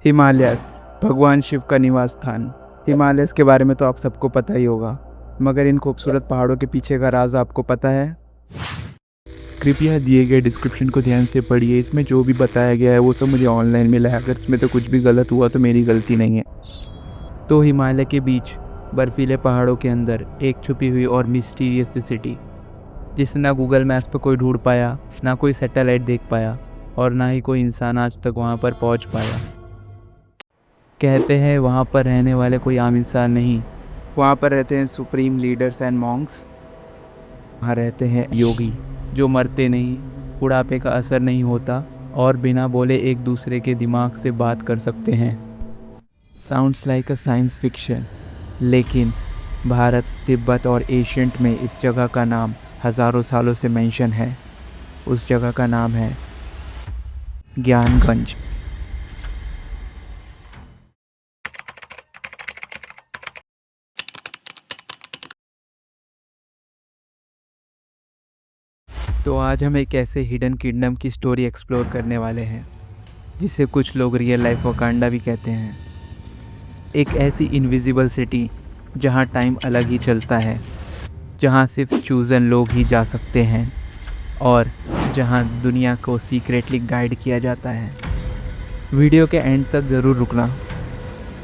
Himalayas, भगवान शिव का निवास स्थान। हिमालयस के बारे में तो आप सबको पता ही होगा, मगर इन खूबसूरत पहाड़ों के पीछे का राज आपको पता है? कृपया दिए गए डिस्क्रिप्शन को ध्यान से पढ़िए। इसमें जो भी बताया गया है वो सब मुझे ऑनलाइन मिला है। अगर इसमें तो कुछ भी गलत हुआ तो मेरी गलती नहीं है। तो हिमालय के बीच बर्फीले पहाड़ों के अंदर एक छुपी हुई और मिस्टीरियस सी सिटी, जिसे ना गूगल मैप्स पर कोई ढूंढ पाया, ना कोई सैटेलाइट देख पाया और ना ही कोई इंसान आज तक वहाँ पर पहुँच पाया। कहते हैं वहाँ पर रहने वाले कोई आम इंसान नहीं, वहाँ पर रहते हैं सुप्रीम लीडर्स एंड मॉन्क्स। वहाँ रहते हैं योगी जो मरते नहीं, बुढ़ापे का असर नहीं होता और बिना बोले एक दूसरे के दिमाग से बात कर सकते हैं। Sounds like a science fiction, लेकिन भारत, तिब्बत और एशियंट में इस जगह का नाम हज़ारों सालों से मेंशन है। उस जगह का नाम है ज्ञानगंज। तो आज हम एक ऐसे हिडन किंगडम की स्टोरी एक्सप्लोर करने वाले हैं जिसे कुछ लोग रियल लाइफ वकांडा भी कहते हैं। एक ऐसी इनविजिबल सिटी जहां टाइम अलग ही चलता है, जहां सिर्फ चूज़न लोग ही जा सकते हैं और जहां दुनिया को सीक्रेटली गाइड किया जाता है। वीडियो के एंड तक ज़रूर रुकना।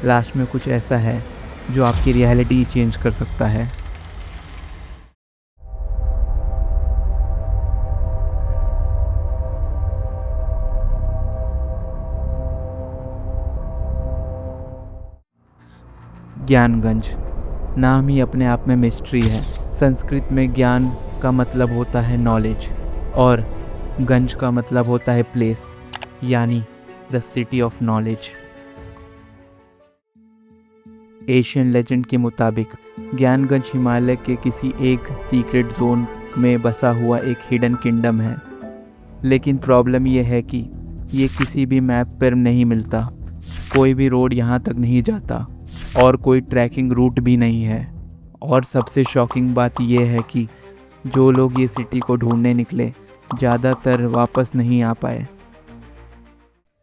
लास्ट में कुछ ऐसा है जो आपकी रियलिटी चेंज कर सकता है। ज्ञानगंज नाम ही अपने आप में मिस्ट्री है। संस्कृत में ज्ञान का मतलब होता है नॉलेज और गंज का मतलब होता है प्लेस, यानी the city of knowledge. Asian legend के मुताबिक ज्ञानगंज हिमालय के किसी एक सीक्रेट जोन में बसा हुआ एक हिडन किंगडम है। लेकिन प्रॉब्लम यह है कि ये किसी भी मैप पर नहीं मिलता, कोई भी रोड यहाँ तक नहीं जाता और कोई ट्रैकिंग रूट भी नहीं है। और सबसे शॉकिंग बात यह है कि जो लोग ये सिटी को ढूंढने निकले, ज़्यादातर वापस नहीं आ पाए।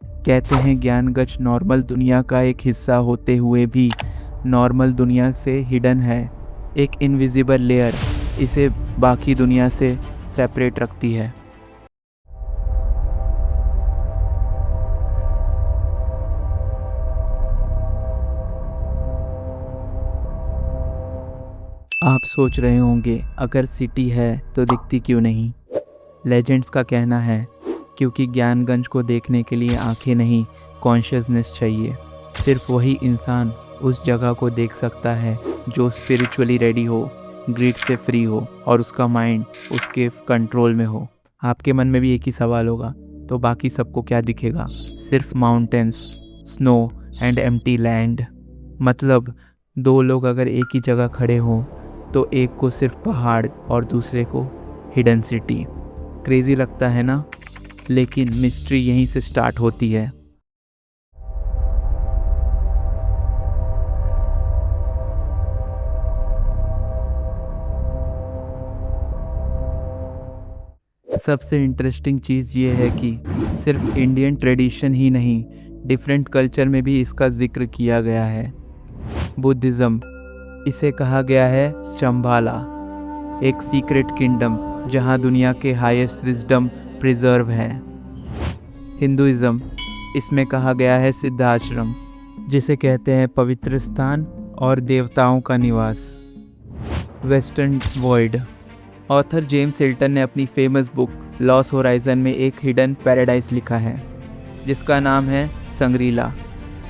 कहते हैं ज्ञानगंज नॉर्मल दुनिया का एक हिस्सा होते हुए भी नॉर्मल दुनिया से हिडन है। एक इनविजिबल लेयर इसे बाकी दुनिया से सेपरेट रखती है। आप सोच रहे होंगे अगर सिटी है तो दिखती क्यों नहीं? लेजेंड्स का कहना है क्योंकि ज्ञानगंज को देखने के लिए आंखें नहीं, कॉन्शियसनेस चाहिए। सिर्फ वही इंसान उस जगह को देख सकता है जो स्पिरिचुअली रेडी हो, ग्रीड से फ्री हो और उसका माइंड उसके कंट्रोल में हो। आपके मन में भी एक ही सवाल होगा, तो बाकी सबको क्या दिखेगा? सिर्फ mountains, snow and empty land. मतलब दो लोग अगर एक ही जगह खड़े हों तो एक को सिर्फ पहाड़ और दूसरे को हिडन सिटी। क्रेजी लगता है ना? लेकिन मिस्ट्री यहीं से स्टार्ट होती है। सबसे इंटरेस्टिंग चीज़ ये है कि सिर्फ इंडियन ट्रेडिशन ही नहीं, डिफरेंट कल्चर में भी इसका जिक्र किया गया है। बुद्धिज़्म, इसे कहा गया है शंभाला, एक सीक्रेट किंगडम जहां दुनिया के हाईएस्ट विजडम प्रिजर्व हैं। हिंदुइज्म, इसमें कहा गया है सिद्धाश्रम, जिसे कहते हैं पवित्र स्थान और देवताओं का निवास। Western world, author James Hilton ने अपनी फेमस बुक लॉस्ट होराइजन में एक हिडन पैराडाइज लिखा है जिसका नाम है संग्रीला।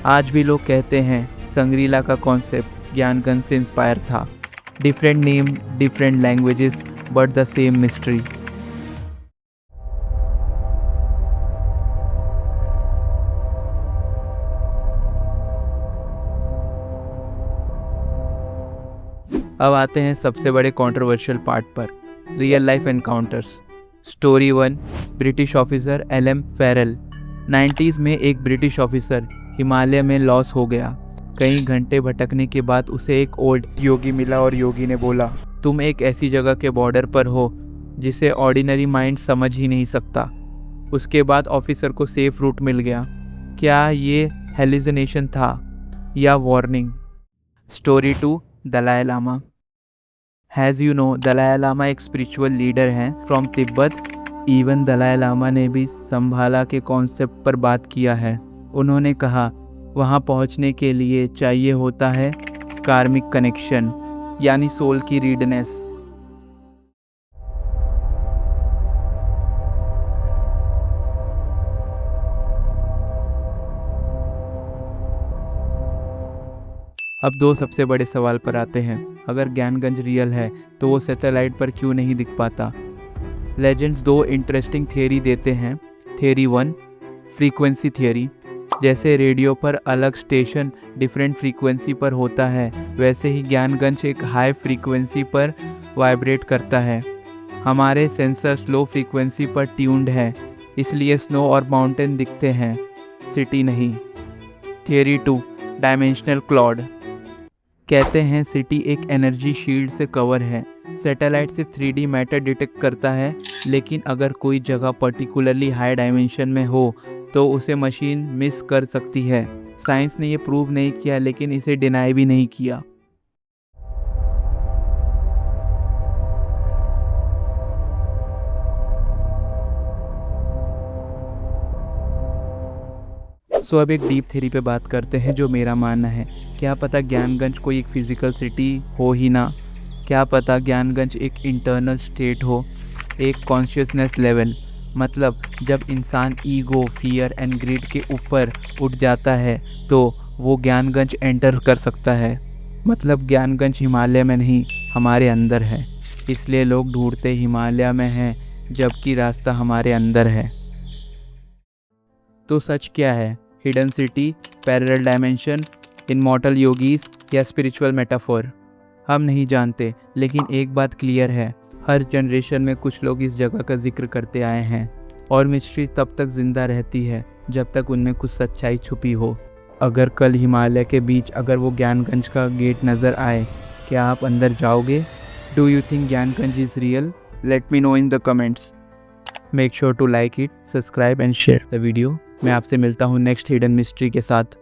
आज भी लोग कहते हैं संग्रीला का कॉन्सेप्ट ज्ञानगंज से इंस्पायर था। Different name, different languages, but the same mystery. अब आते हैं सबसे बड़े कंट्रोवर्शियल पार्ट पर, real life encounters. Story 1, British officer LM Feral. 90s में एक ब्रिटिश ऑफिसर हिमालय में लॉस हो गया। कई घंटे भटकने के बाद उसे एक ओल्ड योगी मिला और योगी ने बोला, तुम एक ऐसी जगह के बॉर्डर पर हो जिसे ऑर्डिनरी माइंड समझ ही नहीं सकता। उसके बाद ऑफिसर को सेफ रूट मिल गया। क्या ये हेलुसिनेशन था या warning. Story 2, Dalai Lama. Has you know, Dalai Lama एक स्पिरिचुअल लीडर हैं from Tibet. Even Dalai Lama ने भी संभाला के कॉन्सेप्ट पर बात किया है। उन्होंने कहा वहाँ पहुँचने के लिए चाहिए होता है कार्मिक कनेक्शन, यानी सोल की रीडनेस। अब दो सबसे बड़े सवाल पर आते हैं। अगर ज्ञानगंज रियल है तो वो सैटेलाइट पर क्यों नहीं दिख पाता? लेजेंड्स दो इंटरेस्टिंग थियरी देते हैं। Theory 1, frequency theory. जैसे रेडियो पर अलग स्टेशन डिफरेंट फ्रीक्वेंसी पर होता है, वैसे ही ज्ञानगंज एक हाई फ्रीक्वेंसी पर वाइब्रेट करता है। हमारे सेंसर लो फ्रीक्वेंसी पर ट्यून्ड है, इसलिए स्नो और माउंटेन दिखते हैं, सिटी नहीं। Theory 2, dimensional cloud. कहते हैं सिटी एक एनर्जी शील्ड से कवर है। सैटेलाइट से 3D मैटर डिटेक्ट करता है, लेकिन अगर कोई जगह पर्टिकुलरली हाई डायमेंशन में हो तो उसे मशीन मिस कर सकती है। साइंस ने ये प्रूव नहीं किया, लेकिन इसे डिनाई भी नहीं किया। सो अब एक डीप थ्योरी पे बात करते हैं जो मेरा मानना है। क्या पता ज्ञानगंज कोई एक फिजिकल सिटी हो ही ना। क्या पता ज्ञानगंज एक इंटरनल स्टेट हो, एक कॉन्शियसनेस लेवल। मतलब जब इंसान ईगो, फियर एंड ग्रीड के ऊपर उठ जाता है तो वो ज्ञानगंज एंटर कर सकता है। मतलब ज्ञानगंज हिमालय में नहीं, हमारे अंदर है। इसलिए लोग ढूंढते हिमालय में हैं, जबकि रास्ता हमारे अंदर है। तो सच क्या है? Hidden city, parallel dimension, immortal yogis या स्पिरिचुअल मेटाफोर? हम नहीं जानते, लेकिन एक बात क्लियर है, हर जनरेशन में कुछ लोग इस जगह का जिक्र करते आए हैं और मिस्ट्री तब तक जिंदा रहती है जब तक उनमें कुछ सच्चाई छुपी हो। अगर कल हिमालय के बीच अगर वो ज्ञानगंज का गेट नज़र आए, क्या आप अंदर जाओगे? Do you think Gyanganj is real? Let me know in the comments. Make sure to like it, subscribe and share the video. मैं आपसे मिलता हूँ नेक्स्ट हिडन मिस्ट्री के साथ।